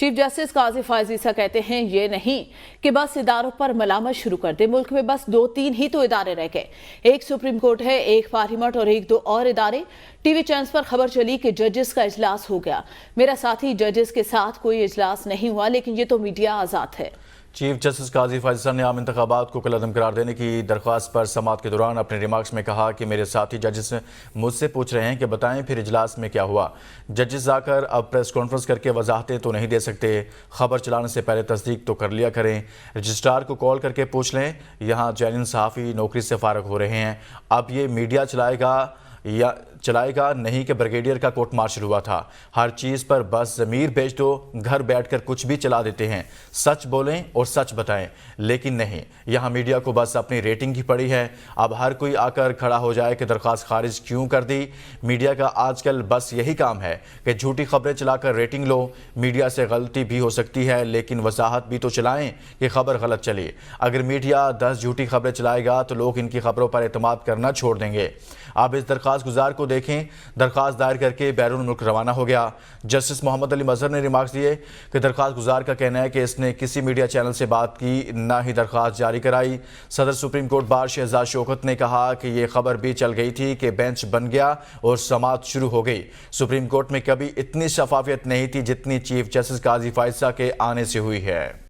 Chief justice قاضی فائز عیسیٰ کہتے ہیں یہ نہیں کہ بس اداروں پر ملامت شروع کر دے. ملک میں بس 2-3 ہی تو ادارے رہ گئے. ایک سپریم کورٹ ہے, ایک پارلیمنٹ اور 1-2 اور ادارے. ٹی وی چینلز پر خبر چلی کہ ججز کا اجلاس ہو گیا. میرا ساتھی ججز کے ساتھ کوئی اجلاس نہیں ہوا, لیکن یہ تو میڈیا آزاد ہے. چیف جسٹس قاضی فائز عیسیٰ نے عام انتخابات کو کالعدم قرار دینے کی درخواست پر سماعت کے دوران اپنے ریمارکس میں کہا کہ میرے ساتھی ججز مجھ سے پوچھ رہے ہیں کہ بتائیں پھر اجلاس میں کیا ہوا. ججز آ کر اب پریس کانفرنس کر کے وضاحتیں تو نہیں دے سکتے. خبر چلانے سے پہلے تصدیق تو کر لیا کریں. رجسٹرار کو کال کر کے پوچھ لیں. یہاں جینن صحافی نوکری سے فارغ ہو رہے ہیں. اب یہ میڈیا چلائے گا نہیں کہ بریگیڈیئر کا کورٹ مارشل ہوا تھا. ہر چیز پر بس ضمیر بیچ دو, گھر بیٹھ کر کچھ بھی چلا دیتے ہیں. سچ بولیں اور سچ بتائیں, لیکن نہیں, یہاں میڈیا کو بس اپنی ریٹنگ ہی پڑی ہے. اب ہر کوئی آ کر کھڑا ہو جائے کہ درخواست خارج کیوں کر دی. میڈیا کا آج کل بس یہی کام ہے کہ جھوٹی خبریں چلا کر ریٹنگ لو. میڈیا سے غلطی بھی ہو سکتی ہے, لیکن وضاحت بھی تو چلائیں کہ خبر غلط چلی. اگر میڈیا 10 جھوٹی خبریں چلائے گا تو لوگ ان کی خبروں پر اعتماد کرنا چھوڑ دیں گے. اب اس درخواست گزار کو دیکھیں, درخواست دائر کر کے بیرون ملک روانہ ہو گیا. جسٹس محمد علی مظہر نے ریمارکس دیے کہ درخواست گزار کا کہنا ہے کہ اس نے کسی میڈیا چینل سے بات کی, نہ ہی درخواست جاری کرائی. صدر سپریم کورٹ بار شہزاد شوکت نے کہا کہ یہ خبر بھی چل گئی تھی کہ بینچ بن گیا اور سماعت شروع ہو گئی. سپریم کورٹ میں کبھی اتنی شفافیت نہیں تھی جتنی چیف جسٹس قاضی فائز عیسیٰ کے آنے سے ہوئی ہے.